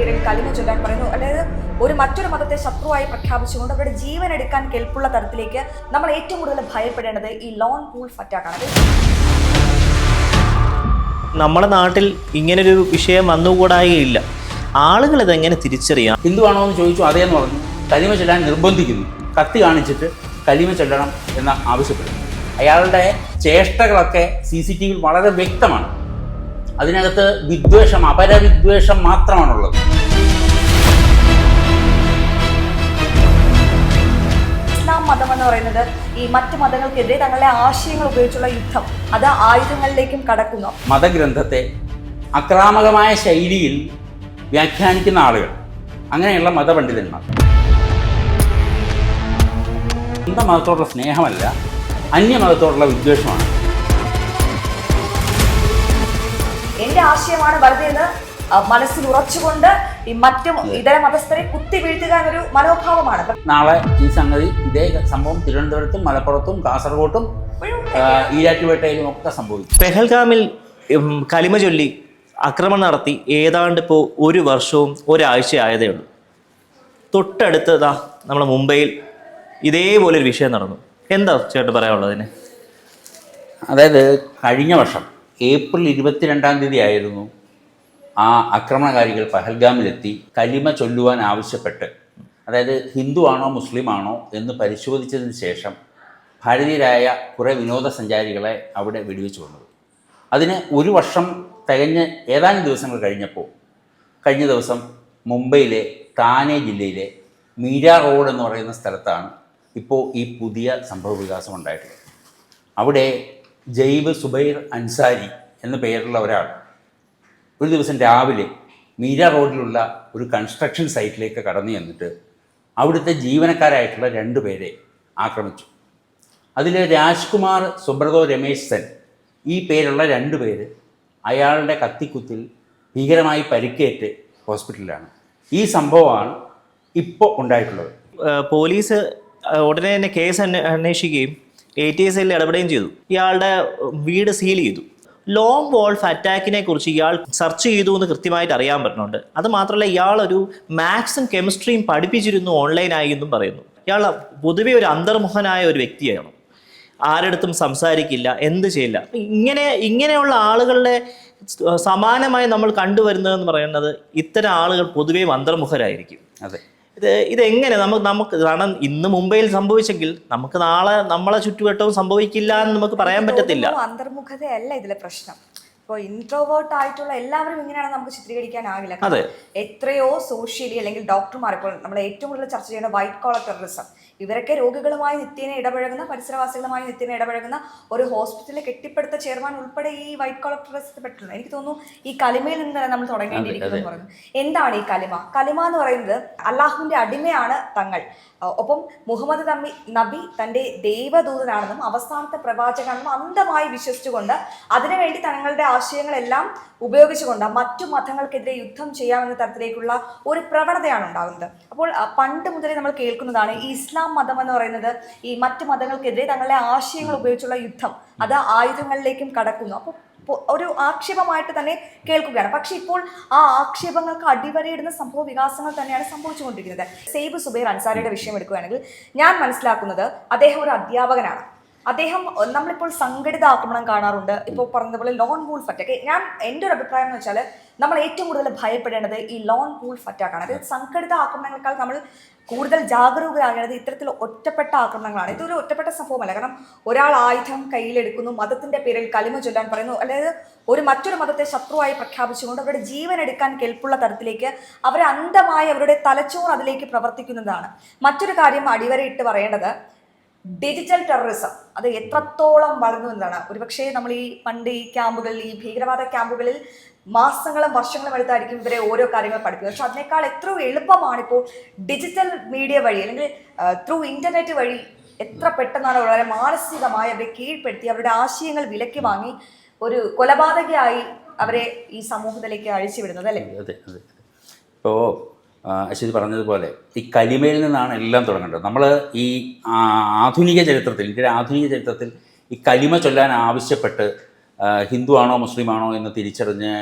പേരിൽ കലിമ ചൊല്ലാൻ പറയുന്നു. അതായത് മറ്റൊരു മതത്തെ ശത്രുവായി പ്രഖ്യാപിച്ചുകൊണ്ട് അവരുടെ ജീവൻ എടുക്കാൻ കെൽപ്പുള്ള തരത്തിലേക്ക് നമ്മൾ ഏറ്റവും കൂടുതൽ ഭയപ്പെടേണ്ടത് ഈ ലോൺ വൂൾഫ് അറ്റാക്കാണ്. നമ്മുടെ നാട്ടിൽ ഇങ്ങനൊരു വിഷയം വന്നുകൂടായില്ല. ആളുകൾ ഇതെങ്ങനെ തിരിച്ചറിയാം? ഹിന്ദുവാണോ എന്ന് ചോദിച്ചു, അതേന്ന് പറഞ്ഞു. കലിമ ചൊല്ലാൻ നിർബന്ധിക്കുന്നു, കത്തി കാണിച്ചിട്ട് കലിമ ചൊല്ലണം എന്ന് ആവശ്യപ്പെടുന്നു. അയാളുടെ ചേഷ്ടകളൊക്കെ CCTV വളരെ വ്യക്തമാണ്. അതിനകത്ത് വിദ്വേഷം, അപരവിദ്വേഷം മാത്രമാണുള്ളത്. ഇസ്ലാം മതം എന്ന് പറയുന്നത് ഈ മറ്റു മതങ്ങൾക്കെതിരെ തങ്ങളുടെ ആശയങ്ങൾ ഉപയോഗിച്ചുള്ള യുദ്ധം, അത് ആയുധങ്ങളിലേക്കും കടക്കുന്നു. മതഗ്രന്ഥത്തെ അക്രാമകമായ ശൈലിയിൽ വ്യാഖ്യാനിക്കുന്ന ആളുകൾ, അങ്ങനെയുള്ള മതപണ്ഡിതന്മാർ. സ്വന്തം മതത്തോടുള്ള സ്നേഹമല്ല, അന്യമതത്തോടുള്ള വിദ്വേഷമാണ്. എന്റെ ആശയമാണ് വലുതെന്ന് മനസ്സിൽ ഉറച്ചുകൊണ്ട് ഈ മറ്റും ഇതര മതസ്ഥരെ കുത്തി വീഴ്ത്തുക എന്നൊരു മനോഭാവമാണ്. നാളെ ഈ സംഗതി, ഇതേ സംഭവം തിരുവനന്തപുരത്തും മലപ്പുറത്തും കാസർഗോട്ടും ഈരാറ്റുപേട്ടയിലും ഒക്കെ സംഭവിച്ചു. പെഹൽഗാമിൽ കലിമ ചൊല്ലി ആക്രമണം നടത്തി ഏതാണ്ട് ഇപ്പോൾ 1 വർഷവും ഒരാഴ്ച ആയതേ ഉള്ളൂ. തൊട്ടടുത്ത് നമ്മുടെ മുംബൈയിൽ ഇതേപോലൊരു വിഷയം നടന്നു. എന്താ ചേട്ടൻ പറയാനുള്ളതിന്? അതായത് കഴിഞ്ഞ വർഷം ഏപ്രിൽ 22-ാം തീയതി ആയിരുന്നു ആ ആക്രമണകാരികൾ പഹൽഗാമിലെത്തി കലിമ ചൊല്ലുവാൻ ആവശ്യപ്പെട്ട്, അതായത് ഹിന്ദുവാണോ മുസ്ലിമാണോ എന്ന് പരിശോധിച്ചതിന് ശേഷം ഭാരതീയരായ കുറേ വിനോദസഞ്ചാരികളെ അവിടെ വെടിവെച്ച് കൊന്നത്. അതിന് 1 വർഷം തികഞ്ഞ് ഏതാനും ദിവസങ്ങൾ കഴിഞ്ഞപ്പോൾ, കഴിഞ്ഞ ദിവസം മുംബൈയിലെ താനെ ജില്ലയിലെ മീര റോഡ് എന്ന് പറയുന്ന സ്ഥലത്താണ് ഇപ്പോൾ ഈ പുതിയ സംഭവ വികാസം ഉണ്ടായിട്ടുള്ളത്. അവിടെ ജയ്ബ് സുബൈർ അൻസാരി എന്ന പേരുള്ള ഒരാൾ ഒരു ദിവസം രാവിലെ മീര റോഡിലുള്ള ഒരു കൺസ്ട്രക്ഷൻ സൈറ്റിലേക്ക് കടന്നു ചെന്നിട്ട് അവിടുത്തെ ജീവനക്കാരായിട്ടുള്ള 2 പേരെ ആക്രമിച്ചു. അതിൽ രാജ്കുമാർ സുബ്രതോ രമേശ് സെൻ ഈ പേരുള്ള 2 പേര് അയാളുടെ കത്തിക്കുത്തിൽ ഭീകരമായി പരിക്കേറ്റ് ഹോസ്പിറ്റലിലാണ്. ഈ സംഭവമാണ് ഇപ്പോൾ ഉണ്ടായിട്ടുള്ളത്. പോലീസ് ഉടനെ തന്നെ കേസ് അന്വേഷിക്കുകയും ATS ഇടപെടുകയും ചെയ്തു. ഇയാളുടെ വീട് സീൽ ചെയ്തു. ലോങ് വോൾഫ് അറ്റാക്കിനെ കുറിച്ച് ഇയാൾ സെർച്ച് ചെയ്തു എന്ന് കൃത്യമായിട്ട് അറിയാൻ പറ്റുന്നുണ്ട്. അത് മാത്രമല്ല, ഇയാളൊരു മാത്സും കെമിസ്ട്രിയും പഠിപ്പിച്ചിരുന്നു ഓൺലൈനായി എന്നും പറയുന്നു. ഇയാൾ പൊതുവെ ഒരു അന്തർമുഖനായ ഒരു വ്യക്തിയാണ്. ആരടുത്തും സംസാരിക്കില്ല, എന്ത് ചെയ്യില്ല. ഇങ്ങനെയുള്ള ആളുകളുടെ സമാനമായി നമ്മൾ കണ്ടുവരുന്നതെന്ന് പറയുന്നത് ഇത്തരം ആളുകൾ പൊതുവെ അന്തർമുഖരായിരിക്കും. അതെ, ഇതെങ്ങനെ നമുക്ക് കാരണം ഇന്ന് മുംബൈയിൽ സംഭവിച്ചെങ്കിൽ നമുക്ക് നാളെ നമ്മളെ ചുറ്റുവട്ടവും സംഭവിക്കില്ല എന്ന് നമുക്ക് പറയാൻ പറ്റത്തില്ല. അന്തർമുഖതയല്ല ഇതിലെ പ്രശ്നം. ഇപ്പോൾ ഇൻട്രോവേർട്ട് ആയിട്ടുള്ള എല്ലാവരും ഇങ്ങനെയാണ് നമുക്ക് ചിത്രീകരിക്കാനാകില്ല. എത്രയോ സോഷ്യലി അല്ലെങ്കിൽ ഡോക്ടർമാർ, ഇപ്പോൾ നമ്മൾ ഏറ്റവും കൂടുതൽ ചർച്ച ചെയ്യുന്ന വൈറ്റ് കോളർ ടെററിസം, ഇവരൊക്കെ രോഗികളുമായി നിത്യേന ഇടപഴകുന്ന, പരിസരവാസികളുമായി നിത്യേന ഇടപഴകുന്ന ഒരു ഹോസ്പിറ്റലിൽ കെട്ടിപ്പടുത്ത ചെയർമാൻ ഉൾപ്പെടെ ഈ വൈറ്റ് കോളർ ടെററിസത്തിൽ പെട്ടിട്ടുണ്ട്. എനിക്ക് തോന്നുന്നു ഈ കലിമയിൽ നിന്ന് തന്നെ നമ്മൾ തുടങ്ങേണ്ടിയിരിക്കുന്നു എന്ന് പറയുന്നത്. എന്താണ് ഈ കലിമ? കലിമ എന്ന് പറയുന്നത് അള്ളാഹുവിന്റെ അടിമയാണ് തങ്ങൾ, ഒപ്പം മുഹമ്മദ് നബി തൻ്റെ ദൈവദൂതനാണെന്നും അവസാനത്തെ പ്രവാചകനാണെന്നും അന്ധമായി വിശ്വസിച്ചുകൊണ്ട് അതിനുവേണ്ടി തങ്ങളുടെ ആശയങ്ങളെല്ലാം ഉപയോഗിച്ചുകൊണ്ട് മറ്റു മതങ്ങൾക്കെതിരെ യുദ്ധം ചെയ്യാമെന്ന തരത്തിലേക്കുള്ള ഒരു പ്രവണതയാണ് ഉണ്ടാകുന്നത്. അപ്പോൾ പണ്ട് മുതലേ നമ്മൾ കേൾക്കുന്നതാണ് ഈ ഇസ്ലാം മതം എന്ന് പറയുന്നത് ഈ മറ്റു മതങ്ങൾക്കെതിരെ തങ്ങളുടെ ആശയങ്ങൾ ഉപയോഗിച്ചുള്ള യുദ്ധം, അത് ആയുധങ്ങളിലേക്കും കടക്കുന്നു. അപ്പോൾ ഒരു ആക്ഷേപമായിട്ട് തന്നെ കേൾക്കുകയാണ്. പക്ഷെ ഇപ്പോൾ ആ ആക്ഷേപങ്ങൾക്ക് അടിവരയിടുന്ന സംഭവ വികാസങ്ങൾ തന്നെയാണ് സംഭവിച്ചുകൊണ്ടിരിക്കുന്നത്. ജയ്ബ് സുബൈർ അൻസാരിയുടെ വിഷയം എടുക്കുകയാണെങ്കിൽ ഞാൻ മനസ്സിലാക്കുന്നത് അദ്ദേഹം ഒരു അധ്യാപകനാണ്. അദ്ദേഹം നമ്മളിപ്പോൾ സംഘടിത ആക്രമണം കാണാറുണ്ട്. ഇപ്പോൾ പറഞ്ഞതുപോലെ ലോൺ വൂൾഫ് അറ്റാക്ക്. എൻ്റെ ഒരു അഭിപ്രായം എന്ന് വെച്ചാൽ നമ്മൾ ഏറ്റവും കൂടുതൽ ഭയപ്പെടേണ്ടത് ഈ ലോൺ വൂൾഫ് അറ്റാക്കാണ്. അതായത് സംഘടിത ആക്രമണങ്ങളെക്കാൾ നമ്മൾ കൂടുതൽ ജാഗരൂകരാകേണ്ടത് ഇത്തരത്തിൽ ഒറ്റപ്പെട്ട ആക്രമണങ്ങളാണ്. ഇതൊരു ഒറ്റപ്പെട്ട സംഭവമല്ല. കാരണം ഒരാൾ ആയുധം കയ്യിലെടുക്കുന്നു, മതത്തിന്റെ പേരിൽ കലിമ ചൊല്ലാൻ പറയുന്നു, അതായത് മറ്റൊരു മതത്തെ ശത്രുവായി പ്രഖ്യാപിച്ചുകൊണ്ട് അവരുടെ ജീവൻ എടുക്കാൻ കെൽപ്പുള്ള തരത്തിലേക്ക് അവരെ അന്ധമായി അവരുടെ തലച്ചോറ് അതിലേക്ക് പ്രവർത്തിക്കുന്നതാണ്. മറ്റൊരു കാര്യം അടിവരയിട്ട് പറയേണ്ടത് ഡിജിറ്റൽ ടെററിസം അത് എത്രത്തോളം വളർന്നു എന്നതാണ്. ഒരുപക്ഷെ നമ്മൾ പണ്ട് ഈ ക്യാമ്പുകളിൽ, ഈ ഭീകരവാദ ക്യാമ്പുകളിൽ മാസങ്ങളും വർഷങ്ങളും എടുത്തായിരിക്കും ഇവരെ ഓരോ കാര്യങ്ങൾ പഠിക്കുന്നത്. പക്ഷെ അതിനേക്കാൾ എത്രയോ എളുപ്പമാണിപ്പോൾ ഡിജിറ്റൽ മീഡിയ വഴി അല്ലെങ്കിൽ ത്രൂ ഇന്റർനെറ്റ് വഴി എത്ര പെട്ടെന്നാണ് വളരെ മാനസികമായി അവരെ കീഴ്പ്പെടുത്തി അവരുടെ ആശയങ്ങൾ വിലക്കി വാങ്ങി ഒരു കൊലപാതകയായി അവരെ ഈ സമൂഹത്തിലേക്ക് അഴിച്ചുവിടുന്നത്, അല്ലേ? അതെ അതെ. ഇപ്പോൾ അശ്വതി പറഞ്ഞതുപോലെ ഈ കലിമയിൽ നിന്നാണ് എല്ലാം തുടങ്ങേണ്ടത്. നമ്മൾ ഈ ആധുനിക ചരിത്രത്തിൽ, ഇന്ത്യയുടെ ആധുനിക ചരിത്രത്തിൽ ഈ കലിമ ചൊല്ലാൻ ആവശ്യപ്പെട്ട് ഹിന്ദുവാണോ മുസ്ലിമാണോ എന്ന് തിരിച്ചറിഞ്ഞ്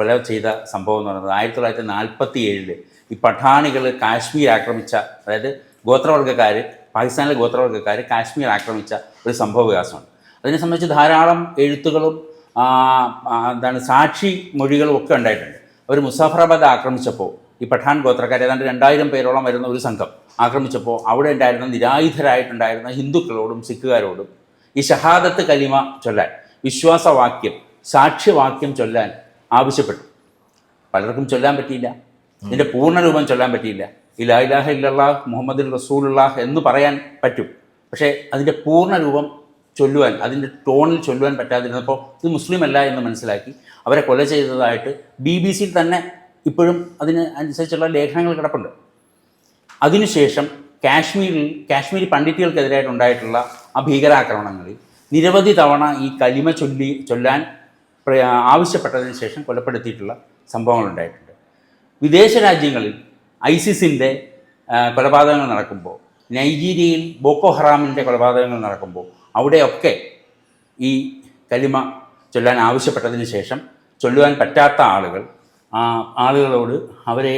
കൊല ചെയ്ത സംഭവം എന്ന് പറയുന്നത് 1947 ഈ പഠാണികൾ കാശ്മീർ ആക്രമിച്ച, അതായത് ഗോത്രവർഗ്ഗക്കാർ, പാകിസ്ഥാനിലെ ഗോത്രവർഗ്ഗക്കാർ കാശ്മീർ ആക്രമിച്ച ഒരു സംഭവ വികാസമാണ്. അതിനെ സംബന്ധിച്ച് ധാരാളം എഴുത്തുകളും സാക്ഷി മൊഴികളും ഒക്കെ ഉണ്ടായിട്ടുണ്ട്. അവർ മുസാഫറാബാദ് ആക്രമിച്ചപ്പോൾ ഈ പഠാൻ ഗോത്രക്കാർ ഏതാണ്ട് 2000 പേരോളം വരുന്ന ഒരു സംഘം ആക്രമിച്ചപ്പോൾ അവിടെ ഉണ്ടായിരുന്ന നിരായുധരായിട്ടുണ്ടായിരുന്ന ഹിന്ദുക്കളോടും സിഖുകാരോടും ഈ ഷഹാദത്ത് കലിമ ചൊല്ലാൻ, വിശ്വാസവാക്യം, സാക്ഷ്യവാക്യം ചൊല്ലാൻ ആവശ്യപ്പെട്ടു. പലർക്കും ചൊല്ലാൻ പറ്റിയില്ല, ഇതിൻ്റെ പൂർണ്ണരൂപം ചൊല്ലാൻ പറ്റിയില്ല. ഈ ലാ ഇലാഹ ഇല്ലല്ലാഹ് മുഹമ്മദുർ റസൂലുള്ളാഹ് എന്ന് പറയാൻ പറ്റും, പക്ഷേ അതിൻ്റെ പൂർണ്ണരൂപം ചൊല്ലുവാൻ, അതിൻ്റെ ടോണിൽ ചൊല്ലുവാൻ പറ്റാതിരുന്നപ്പോൾ ഇത് മുസ്ലിം അല്ല എന്ന് മനസ്സിലാക്കി അവരെ കൊല ചെയ്തതായിട്ട് BBC തന്നെ ഇപ്പോഴും അതിന് അനുസരിച്ചുള്ള ലേഖനങ്ങൾ കിടപ്പുണ്ട്. അതിനുശേഷം കാശ്മീരി പണ്ഡിറ്റുകൾക്കെതിരായിട്ടുണ്ടായിട്ടുള്ള ആ ഭീകരാക്രമണങ്ങളിൽ നിരവധി തവണ ഈ കലിമ ചൊല്ലാൻ ആവശ്യപ്പെട്ടതിന് ശേഷം കൊലപ്പെടുത്തിയിട്ടുള്ള സംഭവങ്ങളുണ്ടായിട്ടുണ്ട്. വിദേശ രാജ്യങ്ങളിൽ ISISന്റെ കൊലപാതകങ്ങൾ നടക്കുമ്പോൾ, നൈജീരിയയിൽ ബോക്കോ ഹറാമിൻ്റെ കൊലപാതകങ്ങൾ നടക്കുമ്പോൾ അവിടെയൊക്കെ ഈ കലിമ ചൊല്ലാൻ ആവശ്യപ്പെട്ടതിന് ശേഷം ചൊല്ലുവാൻ പറ്റാത്ത ആളുകളോട് അവരെ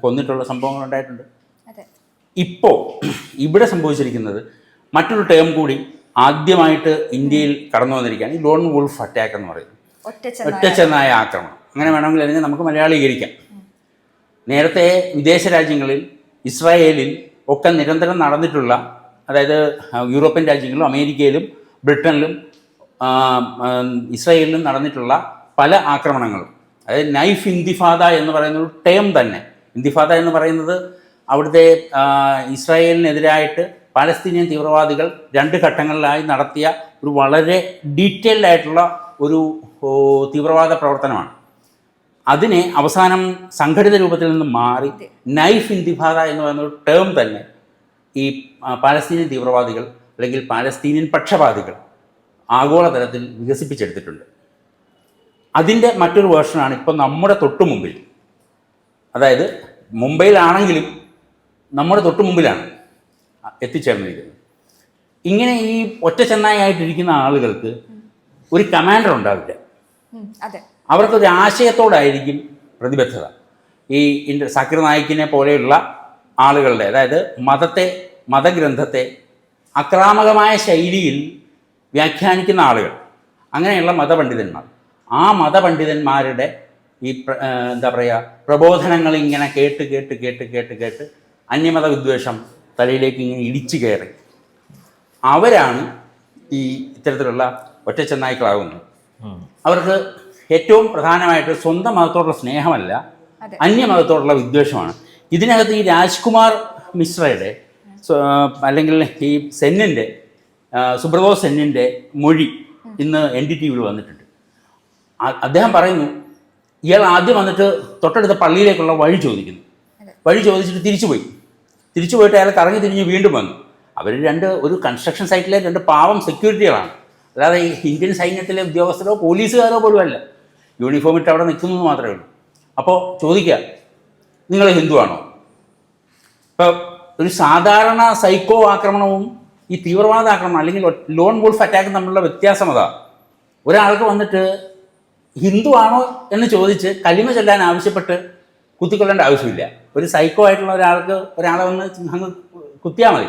കൊന്നിട്ടുള്ള സംഭവങ്ങൾ ഉണ്ടായിട്ടുണ്ട്. ഇപ്പോൾ ഇവിടെ സംഭവിച്ചിരിക്കുന്നത് മറ്റൊരു ടേം കൂടി ആദ്യമായിട്ട് ഇന്ത്യയിൽ കടന്നു വന്നിരിക്കുകയാണ്, ഈ ലോൺ വൂൾഫ് അറ്റാക്ക് എന്ന് പറയുന്നത്, ഒറ്റച്ചെന്നായ ആക്രമണം. അങ്ങനെ വേണമെങ്കിൽ അതിനെ നമുക്ക് മലയാളീകരിക്കാം. നേരത്തെ വിദേശ രാജ്യങ്ങളിൽ, ഇസ്രായേലിൽ ഒക്കെ നിരന്തരം നടന്നിട്ടുള്ള, അതായത് യൂറോപ്യൻ രാജ്യങ്ങളിലും അമേരിക്കയിലും ബ്രിട്ടനിലും ഇസ്രായേലിലും നടന്നിട്ടുള്ള പല ആക്രമണങ്ങളും, അതായത് നൈഫ് ഇന്തിഫാദ എന്ന് പറയുന്ന ഒരു ടേം തന്നെ. ഇന്തിഫാദ എന്ന് പറയുന്നത് അവിടുത്തെ ഇസ്രായേലിനെതിരായിട്ട് പാലസ്തീനിയൻ തീവ്രവാദികൾ 2 ഘട്ടങ്ങളിലായി നടത്തിയ ഒരു വളരെ ഡീറ്റെയിൽഡ് ആയിട്ടുള്ള ഒരു തീവ്രവാദ പ്രവർത്തനമാണ്. അതിനെ അവസാനം സംഘടിത രൂപത്തിൽ നിന്ന് മാറി നൈഫ് ഇന്തിഫാദ എന്ന് പറയുന്ന ഒരു ടേം തന്നെ ഈ പാലസ്തീനിയൻ തീവ്രവാദികൾ അല്ലെങ്കിൽ പാലസ്തീനിയൻ പക്ഷപാതികൾ ആഗോളതലത്തിൽ വികസിപ്പിച്ചെടുത്തിട്ടുണ്ട്. അതിൻ്റെ മറ്റൊരു വേർഷനാണ് ഇപ്പോൾ നമ്മുടെ തൊട്ടു മുമ്പിൽ, അതായത് മുംബൈയിലാണെങ്കിലും നമ്മുടെ തൊട്ടു മുമ്പിലാണ് എത്തിച്ചേർന്നിരിക്കുന്നത്. ഇങ്ങനെ ഈ ഒറ്റച്ചെന്നായായിട്ടിരിക്കുന്ന ആളുകൾക്ക് ഒരു കമാൻഡർ ഉണ്ടാവില്ല. അവർക്കൊരു ആശയത്തോടായിരിക്കും പ്രതിബദ്ധത. ഈ സാക്കിർ നായിക്കിനെ പോലെയുള്ള ആളുകളുടെ, അതായത് മതഗ്രന്ഥത്തെ ആക്രാമകമായ ശൈലിയിൽ വ്യാഖ്യാനിക്കുന്ന ആളുകൾ, അങ്ങനെയുള്ള മതപണ്ഡിതന്മാർ, ആ മതപണ്ഡിതന്മാരുടെ ഈ എന്താ പറയുക പ്രബോധനങ്ങൾ ഇങ്ങനെ കേട്ട് അന്യമത വിദ്വേഷം തലയിലേക്ക് ഇങ്ങനെ ഇടിച്ചു കയറി അവരാണ് ഈ ഇത്തരത്തിലുള്ള ഒറ്റച്ചെന്നായ്ക്കളാകുന്നത്. അവർക്ക് ഏറ്റവും പ്രധാനമായിട്ട് സ്വന്തം മതത്തോടുള്ള സ്നേഹമല്ല, അന്യമതത്തോടുള്ള വിദ്വേഷമാണ്. ഇതിനകത്ത് ഈ രാജ്കുമാർ മിശ്രയുടെ അല്ലെങ്കിൽ ഈ സെന്നിൻ്റെ സുബ്രതോ സെന്നിൻ്റെ മൊഴി ഇന്ന് NDTV വന്നിട്ടുണ്ട്. അദ്ദേഹം പറയുന്നു, ഇയാൾ ആദ്യം വന്നിട്ട് തൊട്ടടുത്ത പള്ളിയിലേക്കുള്ള വഴി ചോദിക്കുന്നു. വഴി ചോദിച്ചിട്ട് തിരിച്ചു പോയിട്ട് അയാൾ കറങ്ങി തിരിഞ്ഞ് വീണ്ടും വന്നു. അവർ ഒരു കൺസ്ട്രക്ഷൻ സൈറ്റിലെ 2 പാവം സെക്യൂരിറ്റികളാണ്, അല്ലാതെ ഈ ഇന്ത്യൻ സൈന്യത്തിലെ ഉദ്യോഗസ്ഥരോ പോലീസുകാരോ പോലും അല്ല. യൂണിഫോം ഇട്ട് അവിടെ നിൽക്കുന്നത് മാത്രമേ ഉള്ളൂ. അപ്പോൾ ചോദിക്കുക, നിങ്ങൾ ഹിന്ദുവാണോ? ഇപ്പോൾ ഒരു സാധാരണ സൈക്കോ ആക്രമണവും ഈ തീവ്രവാദ ആക്രമണം അല്ലെങ്കിൽ ലോൺ വൂൾഫ് അറ്റാക്കും തമ്മിലുള്ള വ്യത്യാസം അതാ. ഒരാൾക്ക് വന്നിട്ട് ഹിന്ദു ആണോ എന്ന് ചോദിച്ച് കലിമ ചൊല്ലാൻ ആവശ്യപ്പെട്ട് കുത്തിക്കൊള്ളേണ്ട ആവശ്യമില്ല. ഒരു സൈക്കോ ആയിട്ടുള്ള ഒരാളെ വന്ന് അങ്ങ് കുത്തിയാൽ മതി.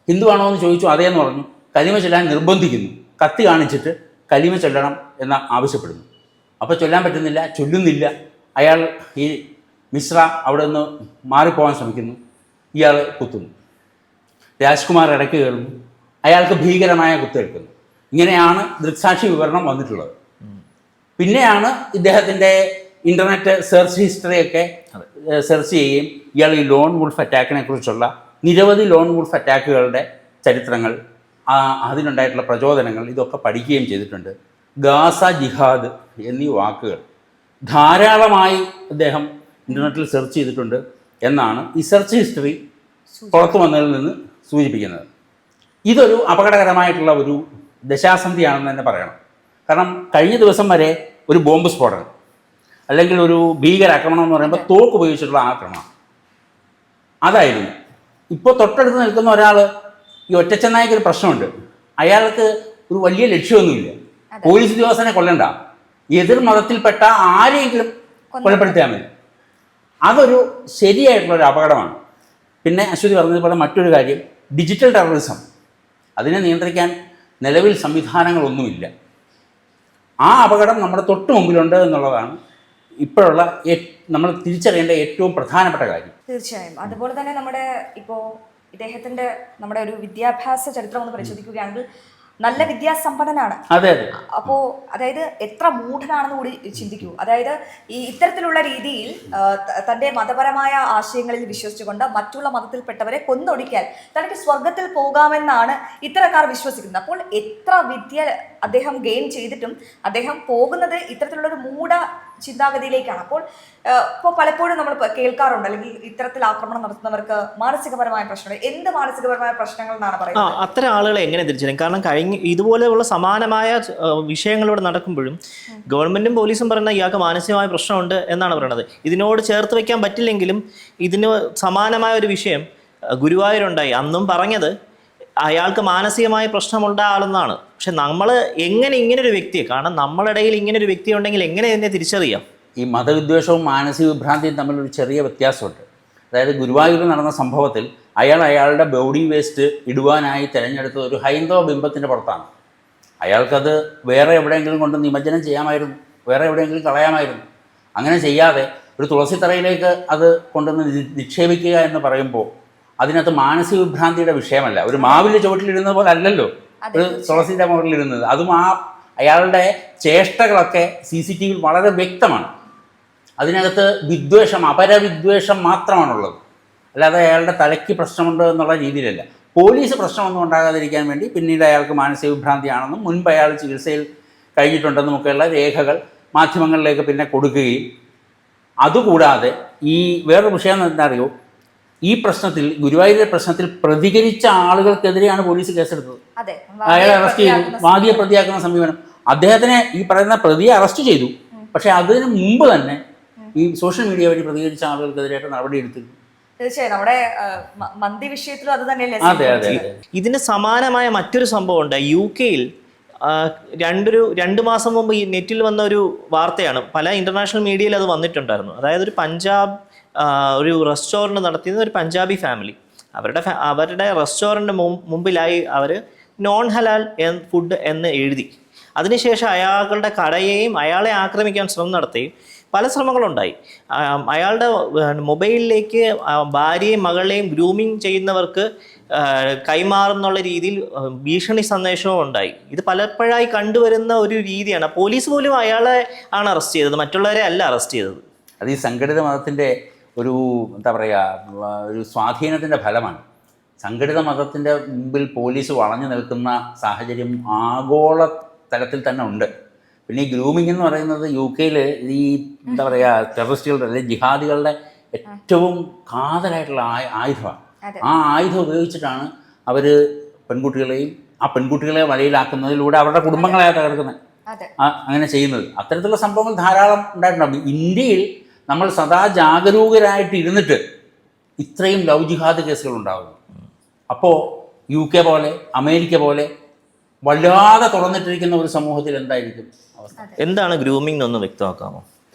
ഹിന്ദു ആണോ എന്ന് ചോദിച്ചു, അതേന്ന് പറഞ്ഞു. കലിമ ചൊല്ലാൻ നിർബന്ധിക്കുന്നു, കത്തി കാണിച്ചിട്ട് കലിമ ചൊല്ലണം എന്ന് ആവശ്യപ്പെടുന്നു. അപ്പോൾ ചൊല്ലാൻ പറ്റുന്നില്ല, ചൊല്ലുന്നില്ല. അയാൾ ഈ മിശ്ര അവിടെ നിന്ന് മാറിപ്പോകാൻ ശ്രമിക്കുന്നു, ഇയാൾ കുത്തുന്നു. രാജ്കുമാർ ഇടയ്ക്ക് കയറുന്നു, അയാൾക്ക് ഭീകരമായ കുത്തേൽക്കുന്നു. ഇങ്ങനെയാണ് ദൃക്സാക്ഷി വിവരണം വന്നിട്ടുള്ളത്. പിന്നെയാണ് ഇദ്ദേഹത്തിൻ്റെ ഇൻ്റർനെറ്റ് സെർച്ച് ഹിസ്റ്ററിയൊക്കെ സെർച്ച് ചെയ്യുകയും ഇയാൾ ഈ ലോൺ വൂൾഫ് അറ്റാക്കിനെ കുറിച്ചുള്ള നിരവധി ലോൺ വൂൾഫ് അറ്റാക്കുകളുടെ ചരിത്രങ്ങൾ, അതിനുണ്ടായിട്ടുള്ള പ്രചോദനങ്ങൾ ഇതൊക്കെ പഠിക്കുകയും ചെയ്തിട്ടുണ്ട്. ഗാസ ജിഹാദ് എന്നീ വാക്കുകൾ ധാരാളമായി അദ്ദേഹം ഇൻ്റർനെറ്റിൽ സെർച്ച് ചെയ്തിട്ടുണ്ട് എന്നാണ് ഈ സെർച്ച് ഹിസ്റ്ററി പുറത്തു വന്നതിൽ നിന്ന് സൂചിപ്പിക്കുന്നത്. ഇതൊരു അപകടകരമായിട്ടുള്ള ഒരു ദശാസന്ധിയാണെന്ന് തന്നെ പറയണം. കാരണം കഴിഞ്ഞ ദിവസം വരെ ഒരു ബോംബ് സ്ഫോടനം അല്ലെങ്കിൽ ഒരു ഭീകരാക്രമണം എന്ന് പറയുമ്പോൾ തോക്ക് ഉപയോഗിച്ചിട്ടുള്ള ആക്രമണം അതായിരുന്നു. ഇപ്പോൾ തൊട്ടടുത്ത് നിൽക്കുന്ന ഒരാൾ, ഈ ഒറ്റച്ചെന്നായിക്കൊരു പ്രശ്നമുണ്ട്, അയാൾക്ക് ഒരു വലിയ ലക്ഷ്യമൊന്നുമില്ല, പോലീസ് ഉദ്യോഗസ്ഥനെ കൊല്ലണ്ട, എതിർ മതത്തിൽപ്പെട്ട ആരെങ്കിലും കൊലപ്പെടുത്തിയാൽ മതി. അതൊരു ശരിയായിട്ടുള്ളൊരു അപകടമാണ്. പിന്നെ അശ്വതി പറഞ്ഞതുപോലെ മറ്റൊരു കാര്യം, ഡിജിറ്റൽ ടെററിസം. അതിനെ നിയന്ത്രിക്കാൻ നിലവിൽ സംവിധാനങ്ങളൊന്നുമില്ല. ആ അപകടം നമ്മുടെ തൊട്ട് മുമ്പിലുണ്ട് എന്നുള്ളതാണ് ഇപ്പോഴുള്ള നമ്മൾ തിരിച്ചറിയേണ്ട ഏറ്റവും പ്രധാനപ്പെട്ട കാര്യം. തീർച്ചയായും. അതുപോലെ തന്നെ നമ്മുടെ ഇപ്പോൾ ഇദ്ദേഹത്തിന്റെ നമ്മുടെ ഒരു വിദ്യാഭ്യാസ ചരിത്രം ഒന്ന് പരിശോധിക്കുകയാണെങ്കിൽ നല്ല വിദ്യാസമ്പന്നനാണ്. അതെ അതെ. അപ്പോ അതായത് എത്ര മൂഢനാണെന്ന് കൂടി ചിന്തിക്കൂ. അതായത് ഈ ഇത്തരത്തിലുള്ള രീതിയിൽ തന്റെ മതപരമായ ആശയങ്ങളിൽ വിശ്വസിച്ചുകൊണ്ട് മറ്റുള്ള മതത്തിൽപ്പെട്ടവരെ കൊന്നൊടുക്കിയാൽ തനിക്ക് സ്വർഗത്തിൽ പോകാമെന്നാണ് ഇത്തരക്കാർ വിശ്വസിക്കുന്നത്. അപ്പോൾ എത്ര വിദ്യ അദ്ദേഹം ഗെയിൻ ചെയ്തിട്ടും അദ്ദേഹം പോകുന്നത് ഇത്തരത്തിലുള്ള ഒരു മൂഢ ചിന്താഗതിയിലേക്കാണ്. അപ്പോൾ ഇപ്പോൾ പലപ്പോഴും നമ്മൾ കേൾക്കാറുണ്ട്, അല്ലെങ്കിൽ ഇത്തരത്തിൽ ആക്രമണം നടത്തുന്നവർക്ക് മാനസികപരമായ പ്രശ്നങ്ങൾ. എന്ത് മാനസികപരമായ പ്രശ്നങ്ങൾ എന്നാണ് പറയുന്നത്? അത്തരം ആളുകളെ എങ്ങനെ തിരിച്ചറിയും? കാരണം ഇതുപോലെയുള്ള സമാനമായ വിഷയങ്ങളിലൂടെ നടക്കുമ്പോഴും ഗവൺമെന്റും പോലീസും പറയുന്ന ഇയാൾക്ക് മാനസികമായ പ്രശ്നമുണ്ട് എന്നാണ് പറയുന്നത്. ഇതിനോട് ചേർത്ത് വെക്കാൻ പറ്റില്ലെങ്കിലും ഇതിന് സമാനമായ ഒരു വിഷയം ഗുരുവായൂരുണ്ടായി. അന്നും പറഞ്ഞത് അയാൾക്ക് മാനസികമായ പ്രശ്നമുള്ള ആളെന്നാണ്. പക്ഷെ നമ്മൾ എങ്ങനെ ഇങ്ങനൊരു വ്യക്തിയെ, കാരണം നമ്മളിടയിൽ ഇങ്ങനൊരു വ്യക്തി ഉണ്ടെങ്കിൽ എങ്ങനെ ഇതിനെ തിരിച്ചറിയാം? ഈ മതവിദ്വേഷവും മാനസിക വിഭ്രാന്തിയും തമ്മിലൊരു ചെറിയ വ്യത്യാസമുണ്ട്. അതായത് ഗുരുവായൂരിൽ നടന്ന സംഭവത്തിൽ അയാളുടെ ബോഡി വേസ്റ്റ് ഇടുവാനായി തിരഞ്ഞെടുത്തത് ഒരു ഹൈന്ദവ ബിംബത്തിൻ്റെ പുറത്താണ്. അയാൾക്കത് വേറെ എവിടെയെങ്കിലും കൊണ്ട് നിമജ്ജനം ചെയ്യാമായിരുന്നു, വേറെ എവിടെയെങ്കിലും കളയാമായിരുന്നു. അങ്ങനെ ചെയ്യാതെ ഒരു തുളസിത്തറയിലേക്ക് അത് കൊണ്ടുവന്ന് നിക്ഷേപിക്കുക എന്ന് പറയുമ്പോൾ അതിനകത്ത് മാനസിക വിഭ്രാന്തിയുടെ വിഷയമല്ല. ഒരു മാവിൻ്റെ ചുവട്ടിലിരുന്നത് പോലെ അല്ലല്ലോ ഒരു തുളസിൻ്റെ മുകളിലിരുന്നത്. അതും അയാളുടെ ചേഷ്ടകളൊക്കെ CCTV വളരെ വ്യക്തമാണ്. അതിനകത്ത് വിദ്വേഷം, അപരവിദ്വേഷം മാത്രമാണുള്ളത്. അല്ലാതെ അയാളുടെ തലയ്ക്ക് പ്രശ്നമുണ്ടോ എന്നുള്ള രീതിയിലല്ല. പോലീസ് പ്രശ്നമൊന്നും ഉണ്ടാകാതിരിക്കാൻ വേണ്ടി പിന്നീട് അയാൾക്ക് മാനസിക വിഭ്രാന്തിയാണെന്നും മുൻപ് അയാൾ ചികിത്സയിൽ കഴിഞ്ഞിട്ടുണ്ടെന്നും ഒക്കെയുള്ള രേഖകൾ മാധ്യമങ്ങളിലേക്ക് പിന്നെ കൊടുക്കുകയും, അതുകൂടാതെ ഈ വേറൊരു വിഷയം എന്താ അറിയോ, ഈ പ്രശ്നത്തിൽ, ഗുരുവായൂരിലെ പ്രശ്നത്തിൽ പ്രതികരിച്ച ആളുകൾക്കെതിരെയാണ് പോലീസ് കേസെടുത്തത്. അയാളെ അറസ്റ്റ് ചെയ്തു, വാദിയെ പ്രതിയാക്കുന്ന സമീപനം. അദ്ദേഹത്തിനെ, ഈ പറയുന്ന പ്രതിയെ അറസ്റ്റ് ചെയ്തു. പക്ഷെ അതിന് മുമ്പ് തന്നെ ഈ സോഷ്യൽ മീഡിയ വഴി പ്രതികരിച്ച ആളുകൾക്കെതിരായിട്ട് നടപടിയെടുത്തിരുന്നു. തീർച്ചയായും നമ്മുടെ മന്തി വിഷയത്തിലും അത് തന്നെയല്ലേ? അതെ അതെ. ഇതിന് സമാനമായ മറ്റൊരു സംഭവം ഉണ്ട്. UK രണ്ട് മാസം മുമ്പ് ഈ നെറ്റിൽ വന്ന ഒരു വാർത്തയാണ്. പല ഇന്റർനാഷണൽ മീഡിയയിൽ അത് വന്നിട്ടുണ്ടായിരുന്നു. അതായത് ഒരു റെസ്റ്റോറൻറ്റ് നടത്തിയത് ഒരു പഞ്ചാബി ഫാമിലി. അവരുടെ റെസ്റ്റോറൻറ്റ് മുമ്പിലായി അവർ നോൺ ഹലാൽ ഫുഡ് എന്ന് എഴുതി. അതിനുശേഷം അയാളുടെ കടയെയും അയാളെ ആക്രമിക്കാൻ ശ്രമം നടത്തുകയും പല ശ്രമങ്ങളുണ്ടായി. അയാളുടെ മൊബൈലിലേക്ക് ഭാര്യയും മകളെയും ഗ്രൂമിങ് ചെയ്യുന്നവർക്ക് കൈമാറുന്നുള്ള രീതിയിൽ ഭീഷണി സന്ദേശവും ഉണ്ടായി. ഇത് പലപ്പോഴായി കണ്ടുവരുന്ന ഒരു രീതിയാണ്. പോലീസ് പോലും അയാളെ ആണ് അറസ്റ്റ് ചെയ്തത്, മറ്റുള്ളവരെ അല്ല അറസ്റ്റ് ചെയ്തത്. അത് ഈ സംഘടിത മതത്തിൻ്റെ ഒരു എന്താ പറയുക, ഒരു സ്വാധീനത്തിൻ്റെ ഫലമാണ്. സംഘടിത മതത്തിൻ്റെ മുമ്പിൽ പോലീസ് വളഞ്ഞു നിൽക്കുന്ന സാഹചര്യം ആഗോള തലത്തിൽ തന്നെ ഉണ്ട്. പിന്നെ ഈ ഗ്രൂമിംഗ് എന്ന് പറയുന്നത് UK ഈ എന്താ പറയുക, ടെററിസ്റ്റുകളുടെ അല്ലെങ്കിൽ ജിഹാദികളുടെ ഏറ്റവും കാതലായിട്ടുള്ള ആയുധമാണ്. ആ ആയുധം ഉപയോഗിച്ചിട്ടാണ് അവർ പെൺകുട്ടികളെ വലയിലാക്കുന്നതിലൂടെ അവരുടെ കുടുംബങ്ങളെ തകർക്കുന്നത്, അങ്ങനെ ചെയ്യുന്നത്. അത്തരത്തിലുള്ള സംഭവങ്ങൾ ധാരാളം ഉണ്ടായിട്ടുണ്ട്. ഇന്ത്യയിൽ നമ്മൾ സദാ ജാഗരൂകരായിട്ട് ഇരുന്നിട്ട് ഇത്രയും ലവ് ജിഹാദ് കേസുകൾ ഉണ്ടാകുന്നു. അപ്പോൾ UK പോലെ, അമേരിക്ക പോലെ വല്ലാതെ തുറന്നിട്ടിരിക്കുന്ന ഒരു സമൂഹത്തിൽ എന്തായിരിക്കും അവസ്ഥ? എന്താണ് ഗ്രൂമിംഗ് എന്നൊന്ന് വ്യക്തമാക്കാമോ?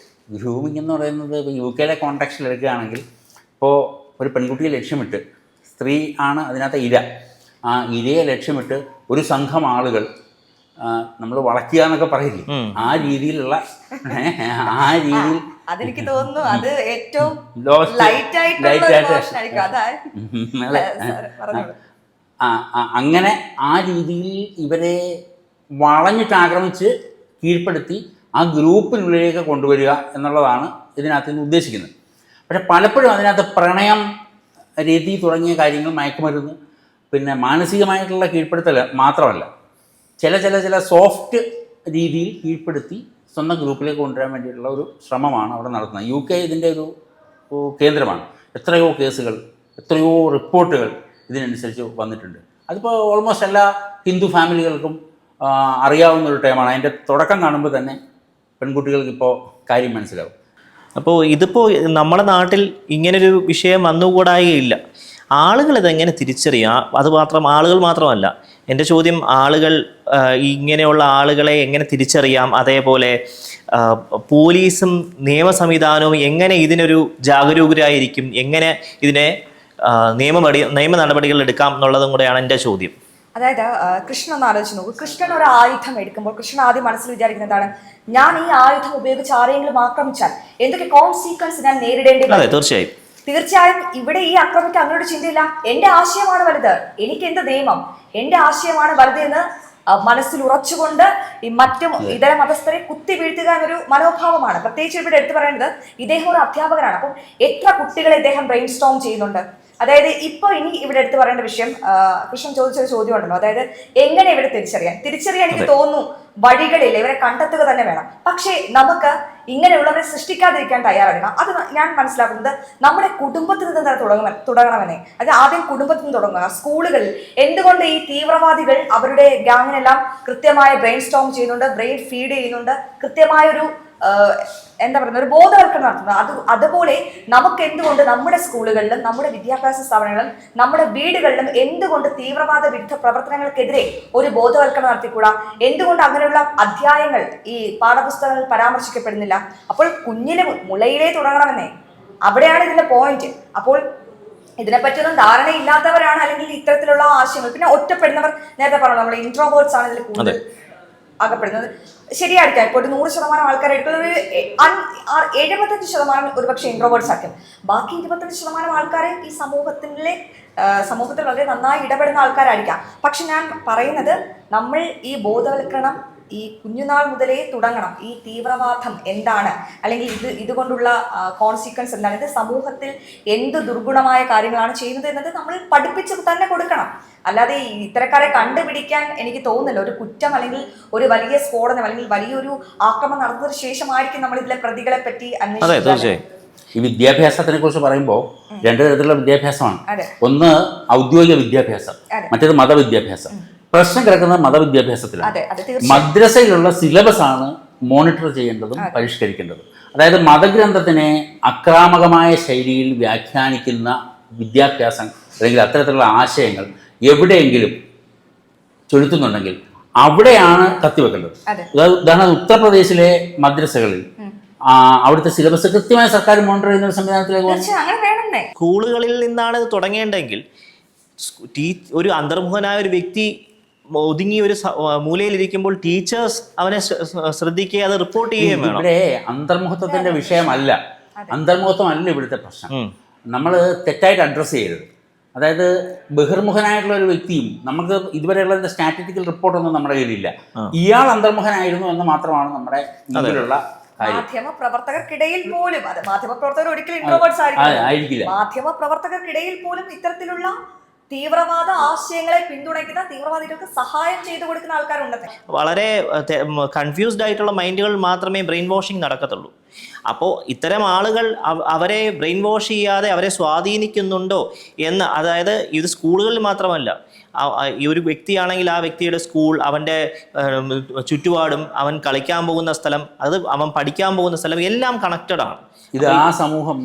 ഗ്രൂമിംഗ് എന്ന് പറയുന്നത് ഇപ്പോൾ UK കോണ്ടെക്സ്റ്റിൽ എടുക്കുകയാണെങ്കിൽ, ഇപ്പോൾ ഒരു പെൺകുട്ടിയെ ലക്ഷ്യമിട്ട്, സ്ത്രീ ആണ് അതിനകത്ത് ഇര, ആ ഇരയെ ലക്ഷ്യമിട്ട് ഒരു സംഘം ആളുകൾ, നമ്മൾ വളയ്ക്കുക എന്നൊക്കെ പറയില്ലേ, ആ രീതിയിൽ അതെനിക്ക് തോന്നുന്നു അത് ഏറ്റവും അങ്ങനെ ആ രീതിയിൽ ഇവരെ വളഞ്ഞിട്ട് ആക്രമിച്ച് കീഴ്പ്പെടുത്തി ആ ഗ്രൂപ്പിനുള്ളിലേക്ക് കൊണ്ടുവരിക എന്നുള്ളതാണ് ഇതിനകത്ത് നിന്ന് ഉദ്ദേശിക്കുന്നത്. പക്ഷെ പലപ്പോഴും അതിനകത്ത് പ്രണയം, രതി തുടങ്ങിയ കാര്യങ്ങൾ, മയക്കുമരുന്ന്, പിന്നെ മാനസികമായിട്ടുള്ള കീഴ്പ്പെടുത്തൽ മാത്രമല്ല, ചില സോഫ്റ്റ് രീതിയിൽ കീഴ്പ്പെടുത്തി സ്വന്തം ഗ്രൂപ്പിലേക്ക് കൊണ്ടുവരാൻ വേണ്ടിയിട്ടുള്ള ഒരു ശ്രമമാണ് അവിടെ നടത്തുന്നത്. UK ഇതിൻ്റെ ഒരു കേന്ദ്രമാണ്. എത്രയോ കേസുകൾ, എത്രയോ റിപ്പോർട്ടുകൾ ഇതിനനുസരിച്ച് വന്നിട്ടുണ്ട്. അതിപ്പോൾ ഓൾമോസ്റ്റ് എല്ലാ ഹിന്ദു ഫാമിലികൾക്കും അറിയാവുന്നൊരു ടൈമാണ്. അതിൻ്റെ തുടക്കം കാണുമ്പോൾ തന്നെ പെൺകുട്ടികൾക്ക് ഇപ്പോൾ കാര്യം മനസ്സിലാവും. അപ്പോൾ ഇതിപ്പോൾ നമ്മുടെ നാട്ടിൽ ഇങ്ങനൊരു വിഷയം വന്നുകൂടായില്ല. ആളുകൾ ഇതെങ്ങനെ തിരിച്ചറിയാം? ആളുകൾ മാത്രമല്ല, എൻ്റെ ചോദ്യം ആളുകൾ ഇങ്ങനെയുള്ള ആളുകളെ എങ്ങനെ തിരിച്ചറിയാം, അതേപോലെ പോലീസും നിയമ സംവിധാനവും എങ്ങനെ ഇതിനൊരു ജാഗരൂകരായിരിക്കും, എങ്ങനെ ഇതിനെ നിയമ നടപടികൾ എടുക്കാം എന്നുള്ളതും കൂടെയാണ് എൻ്റെ ചോദ്യം. അതായത് കൃഷ്ണൻ ഒന്ന് ആലോചിച്ച് നോക്കൂ. കൃഷ്ണൻ ഒരു ആയുധം എടുക്കുമ്പോൾ കൃഷ്ണൻ ആദ്യം മനസ്സിൽ വിചാരിക്കുന്നത് എന്താണ്? ഞാൻ ഈ ആയുധം ഉപയോഗിച്ച് ആരെങ്കിലും ആക്രമിച്ചാൽ എന്തൊക്കെ കോൺസിക്വൻസ് ഞാൻ നേരിടേണ്ടി വരും? തീർച്ചയായും ഇവിടെ ഈ ആക്രമിക്കാൻ അങ്ങനൊരു ചിന്തയില്ല. എന്റെ ആശയമാണ് വലുത്, എനിക്ക് എന്ത് നിയമം, എന്റെ ആശയമാണ് വലുത് എന്ന് മനസ്സിൽ ഉറച്ചുകൊണ്ട് ഈ മറ്റും ഇതര മതസ്ഥരെ കുത്തി വീഴ്ത്തുക എന്നൊരു മനോഭാവമാണ്. പ്രത്യേകിച്ച് ഇവിടെ എടുത്തു പറയേണ്ടത് ഇദ്ദേഹം ഒരു അധ്യാപകനാണ്. അപ്പം എത്ര കുട്ടികളെ ഇദ്ദേഹം ബ്രെയിൻ സ്റ്റോം ചെയ്യുന്നുണ്ട്. അതായത് ഇപ്പൊ ഇനി ഇവിടെ എടുത്തു പറയേണ്ട വിഷയം, കൃഷ്ണൻ ചോദിച്ചൊരു ചോദ്യം ഉണ്ടല്ലോ, അതായത് എങ്ങനെ ഇവിടെ തിരിച്ചറിയാൻ എനിക്ക് തോന്നുന്നു വഴികളില്ല, ഇവരെ കണ്ടെത്തുക തന്നെ വേണം. പക്ഷേ നമുക്ക് ഇങ്ങനെയുള്ളവരെ സൃഷ്ടിക്കാതിരിക്കാൻ തയ്യാറെടുക്കാം. അത് ഞാൻ മനസ്സിലാക്കുന്നത് നമ്മുടെ കുടുംബത്തിൽ നിന്ന് തുടങ്ങണമെന്നേ. അത് ആദ്യം കുടുംബത്തിൽ നിന്ന് തുടങ്ങുക. സ്കൂളുകളിൽ എന്തുകൊണ്ട് ഈ തീവ്രവാദികൾ അവരുടെ ഗ്യാങ്ങിനെല്ലാം കൃത്യമായ ബ്രെയിൻ സ്റ്റോം ചെയ്യുന്നുണ്ട്, ബ്രെയിൻ ഫീഡ് ചെയ്യുന്നുണ്ട്, കൃത്യമായൊരു എന്താ പറയുക, ഒരു ബോധവൽക്കരണം നടത്തുന്നത്. അതുപോലെ നമുക്ക് എന്തുകൊണ്ട് നമ്മുടെ സ്കൂളുകളിലും നമ്മുടെ വിദ്യാഭ്യാസ സ്ഥാപനങ്ങളിലും നമ്മുടെ വീടുകളിലും എന്തുകൊണ്ട് തീവ്രവാദ വിരുദ്ധ പ്രവർത്തനങ്ങൾക്കെതിരെ ഒരു ബോധവൽക്കരണം നടത്തിക്കൂടാ? എന്തുകൊണ്ട് അങ്ങനെയുള്ള അധ്യായങ്ങൾ ഈ പാഠപുസ്തകങ്ങളിൽ പരാമർശിക്കപ്പെടുന്നില്ല? അപ്പോൾ കുഞ്ഞിന് മുളയിലേ തുടങ്ങണമെന്നേ, അവിടെയാണ് ഇതിന്റെ പോയിന്റ്. അപ്പോൾ ഇതിനെപ്പറ്റിയൊന്നും ധാരണയില്ലാത്തവരാണ് അല്ലെങ്കിൽ ഇത്തരത്തിലുള്ള ആശയങ്ങൾ, പിന്നെ ഒറ്റപ്പെടുന്നവർ, നേരത്തെ പറഞ്ഞു നമ്മൾ ഇൻട്രോവേർട്സ് ആണ് ഇതിൽ കൂടുതൽ അകപ്പെടുന്നത്. ശരിയായിരിക്കാം, ഇപ്പോൾ ഒരു 100% ആൾക്കാരായിട്ട് ഒരു 75% ഒരുപക്ഷെ ഇൻട്രോവേർട്സ് ആക്കും. ബാക്കി 25% ആൾക്കാരെ ഈ സമൂഹത്തിൽ വളരെ നന്നായി ഇടപെടുന്ന ആൾക്കാരായിരിക്കാം. പക്ഷെ ഞാൻ പറയുന്നത്, നമ്മൾ ഈ ബോധവൽക്കരണം ഈ കുഞ്ഞുനാൾ മുതലേ തുടങ്ങണം. ഈ തീവ്രവാദം എന്താണ്, അല്ലെങ്കിൽ ഇതുകൊണ്ടുള്ള കോൺസിക്വൻസ് എന്താണ്, ഇത് സമൂഹത്തിൽ എന്ത് ദുർഗുണമായ കാര്യങ്ങളാണ് ചെയ്യുന്നത് എന്നത് നമ്മൾ പഠിപ്പിച്ച് തന്നെ കൊടുക്കണം. അല്ലാതെ ഇത്തരക്കാരെ കണ്ടുപിടിക്കാൻ എനിക്ക് തോന്നുന്നില്ല. ഒരു കുറ്റം അല്ലെങ്കിൽ ഒരു വലിയ സ്ഫോടനം അല്ലെങ്കിൽ വലിയൊരു ആക്രമണം നടന്നതിന് ശേഷമായിരിക്കും നമ്മൾ ഇതിലെ പ്രതികളെ പറ്റി അന്വേഷിക്കുന്നത്. ഈ വിദ്യാഭ്യാസത്തിനെ കുറിച്ച് പറയുമ്പോൾ രണ്ടു തരത്തിലുള്ള വിദ്യാഭ്യാസമാണ്. ഒന്ന് ഔദ്യോഗിക വിദ്യാഭ്യാസം, മറ്റേത് മതവിദ്യാഭ്യാസം. പ്രശ്നം കിടക്കുന്നത് മതവിദ്യാഭ്യാസത്തിലാണ്. മദ്രസയിലുള്ള സിലബസ് ആണ് മോണിറ്റർ ചെയ്യേണ്ടതും പരിഷ്കരിക്കേണ്ടതും. അതായത് മതഗ്രന്ഥത്തിനെ അക്രാമകമായ ശൈലിയിൽ വ്യാഖ്യാനിക്കുന്ന വിദ്യാഭ്യാസം അല്ലെങ്കിൽ അത്തരത്തിലുള്ള ആശയങ്ങൾ എവിടെയെങ്കിലും ചൊലുത്തുന്നുണ്ടെങ്കിൽ അവിടെയാണ് കത്തിവെക്കേണ്ടത്. ഉദാഹരണം, ഉത്തർപ്രദേശിലെ മദ്രസകളിൽ അവിടുത്തെ സിലബസ് കൃത്യമായി സർക്കാർ മോണിറ്റർ ചെയ്യുന്ന ഒരു സംവിധാനത്തിലേക്ക് സ്കൂളുകളിൽ നിന്നാണ് ഇത് തുടങ്ങേണ്ടെങ്കിൽ ഒരു അന്തർമുഖനായ ഒരു വ്യക്തി ഒതുങ്ങി ഒരു മൂലയിലിരിക്കുമ്പോൾ ടീച്ചേഴ്സ് അവനെ ശ്രദ്ധിക്കുക, അത് റിപ്പോർട്ട് ചെയ്യുകയും വേണം. ഇവിടെ അന്തർമുഖത്വത്തിന്റെ വിഷയമല്ല, അന്തർമുഖത്വമല്ല ഇവിടുത്തെ പ്രശ്നം. നമ്മൾ തെറ്റായിട്ട് അഡ്രസ്സ് ചെയ്യരുത്. അതായത് ബഹിർമുഖനായിട്ടുള്ള ഒരു വ്യക്തിയും നമുക്ക് ഇതുവരെയുള്ള സ്റ്റാറ്റിസ്റ്റിക്കൽ റിപ്പോർട്ടൊന്നും നമ്മുടെ കയ്യിലില്ല. ഇയാൾ അന്തർമുഖനായിരുന്നു എന്ന് മാത്രമാണ് നമ്മുടെ മുമ്പിലുള്ള മാധ്യമപ്രവർത്തകർക്കിടയിൽ പോലും, അത് മാധ്യമപ്രവർത്തകർ ഒരിക്കലും ഇൻട്രോവേർട്സ് ആയിരിക്കില്ല. മാധ്യമപ്രവർത്തകർക്കിടയിൽ പോലും ഇത്തരത്തിലുള്ള തീവ്രവാദ ആശയങ്ങളെ പിന്തുണയ്ക്കുന്ന തീവ്രവാദികൾക്ക് സഹായം ചെയ്തു കൊടുക്കുന്ന ആൾക്കാരുണ്ട്. വളരെ കൺഫ്യൂസ്ഡ് ആയിട്ടുള്ള മൈൻഡുകൾ മാത്രമേ ബ്രെയിൻ വാഷിംഗ് നടക്കത്തുള്ളൂ. അപ്പോൾ ഇത്തരം ആളുകൾ അവരെ ബ്രെയിൻ വാഷ് ചെയ്യാതെ അവരെ സ്വാധീനിക്കുന്നുണ്ടോ എന്ന്, അതായത് ഇത് സ്കൂളുകളിൽ മാത്രമല്ല, ഈ ഒരു വ്യക്തിയാണെങ്കിൽ ആ വ്യക്തിയുടെ സ്കൂൾ, അവൻ്റെ ചുറ്റുപാടും, അവൻ കളിക്കാൻ പോകുന്ന സ്ഥലം, അത് അവൻ പഠിക്കാൻ പോകുന്ന സ്ഥലം, എല്ലാം കണക്റ്റഡ് ആണ്. ഇത് ആ സമൂഹം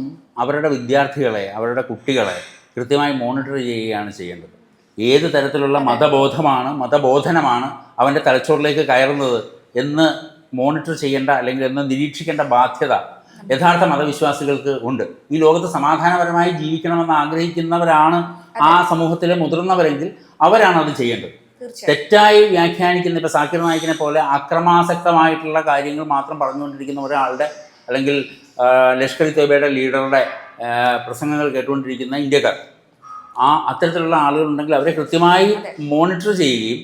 അവരുടെ വിദ്യാർത്ഥികളെ, അവരുടെ കുട്ടികളെ കൃത്യമായി മോണിറ്റർ ചെയ്യുകയാണ് ചെയ്യേണ്ടത്. ഏത് തരത്തിലുള്ള മതബോധനമാണ് അവൻ്റെ തലച്ചോറിലേക്ക് കയറുന്നത് എന്ന് മോണിറ്റർ ചെയ്യേണ്ട അല്ലെങ്കിൽ എന്ന് നിരീക്ഷിക്കേണ്ട ബാധ്യത യഥാർത്ഥ മതവിശ്വാസികൾക്ക് ഉണ്ട്. ഈ ലോകത്ത് സമാധാനപരമായി ജീവിക്കണമെന്ന് ആഗ്രഹിക്കുന്നവരാണ് ആ സമൂഹത്തിലെ മുതിർന്നവരെങ്കിൽ അവരാണ് അത് ചെയ്യേണ്ടത്. തെറ്റായി വ്യാഖ്യാനിക്കുന്ന, ഇപ്പോൾ സാക്കിർ നായിക്കിനെ പോലെ അക്രമാസക്തമായിട്ടുള്ള കാര്യങ്ങൾ മാത്രം പറഞ്ഞുകൊണ്ടിരിക്കുന്ന ഒരാളുടെ, അല്ലെങ്കിൽ ലഷ്കർ ഇ തോയ്ബയുടെ ലീഡറുടെ പ്രസംഗങ്ങൾ കേട്ടുകൊണ്ടിരിക്കുന്ന ഇന്ത്യക്കാർ, അത്തരത്തിലുള്ള ആളുകളുണ്ടെങ്കിൽ അവരെ കൃത്യമായി മോണിറ്റർ ചെയ്യുകയും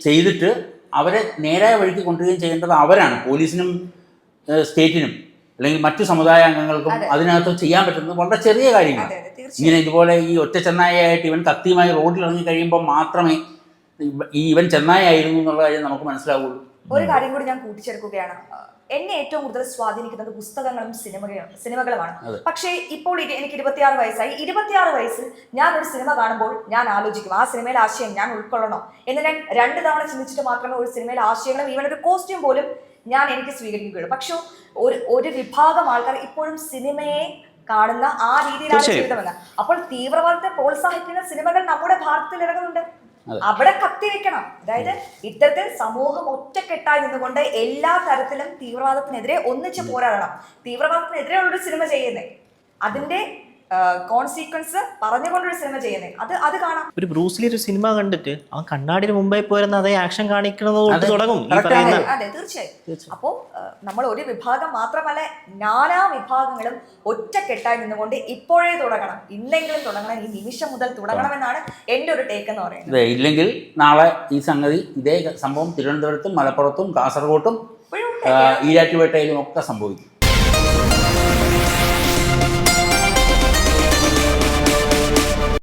ചെയ്തിട്ട് അവരെ നേരായ വഴിക്ക് കൊണ്ടുവരികയും ചെയ്യേണ്ടത് അവരാണ്. പോലീസിനും സ്റ്റേറ്റിനും അല്ലെങ്കിൽ മറ്റു സമുദായ അംഗങ്ങൾക്കും അതിനകത്ത് ചെയ്യാൻ പറ്റുന്നത് വളരെ ചെറിയ കാര്യങ്ങളാണ്. ഇങ്ങനെ ഇതുപോലെ ഈ ഒറ്റ ചെന്നായിട്ട് ഇവൻ കത്തിയുമായി റോഡിൽ ഇറങ്ങി കഴിയുമ്പോൾ മാത്രമേ ഇവൻ ചെന്നായി ആയിരുന്നു എന്നുള്ള കാര്യം നമുക്ക് മനസ്സിലാവുള്ളൂ. ഒരു കാര്യം കൂടി ഞാൻ കൂട്ടിച്ചേർക്കുകയാണ്. എന്നെ ഏറ്റവും കൂടുതൽ സ്വാധീനിക്കുന്നത് പുസ്തകങ്ങളും സിനിമകളുമാണ്. പക്ഷേ ഇപ്പോൾ എനിക്ക് 26 വയസ്സായി. 26 വയസ്സിൽ ഞാൻ ഒരു സിനിമ കാണുമ്പോൾ ഞാൻ ആലോചിക്കും, ആ സിനിമയിലെ ആശയം ഞാൻ ഉൾക്കൊള്ളണോ എന്ന് ഞാൻ 2 തവണ ചിന്തിച്ചിട്ട് മാത്രമേ ഒരു സിനിമയിലെ ആശയങ്ങളും ഈവൻ ഒരു കോസ്റ്റ്യൂം പോലും എനിക്ക് സ്വീകരിക്കുകയുള്ളൂ. പക്ഷെ ഒരു വിഭാഗം ആൾക്കാർ ഇപ്പോഴും സിനിമയെ കാണുന്ന ആ രീതിയിലാണ് ചെയ്തതെന്ന്. അപ്പോൾ തീവ്രവാദത്തെ പ്രോത്സാഹിപ്പിക്കുന്ന സിനിമകൾ നമ്മുടെ ഭാരതത്തിൽ ഇറങ്ങുന്നുണ്ട്. അവിടെ കത്തിവെക്കണം. അതായത് ഇത്തരത്തിൽ സമൂഹം ഒറ്റക്കെട്ടായി നിന്നുകൊണ്ട് എല്ലാ തരത്തിലും തീവ്രവാദത്തിനെതിരെ ഒന്നിച്ച് പോരാടണം. തീവ്രവാദത്തിനെതിരെയുള്ള ഒരു സിനിമ ചെയ്യുന്നേ, അതിന്റെ കോൺസിക്വൻസ് പറഞ്ഞുകൊണ്ടൊരു സിനിമ ചെയ്യുന്നേ, അത് കാണാം. ഒരു ബ്രൂസ്ലി ഒരു സിനിമ കണ്ടിട്ട് ആ കണ്ണാടിന് മുമ്പേ പോയിരുന്ന അതേ ആക്ഷൻ കാണിക്കുന്നത് തുടങ്ങും ഈ പറയുന്ന. അതെ, തീർച്ചയായും. അപ്പോ നമ്മൾ ഒരു വിഭാഗം മാത്രമല്ല, നാനാ വിഭാഗങ്ങളും ഒറ്റക്കെട്ടായി നിന്നുകൊണ്ട് ഇപ്പോഴേ തുടങ്ങണം, ഇന്നെങ്കിലും തുടങ്ങണം, ഈ നിമിഷം മുതൽ തുടങ്ങണമെന്നാണ് എന്റെ ഒരു ടേക്ക് എന്ന് പറയുന്നത്. ഇല്ലെങ്കിൽ നാളെ ഈ സംഗതി, ഇതേ സംഭവം തിരുവനന്തപുരത്തും മലപ്പുറത്തും കാസർഗോട്ടും ഈരാറ്റുപേട്ടയിലും ഒക്കെ സംഭവിക്കും.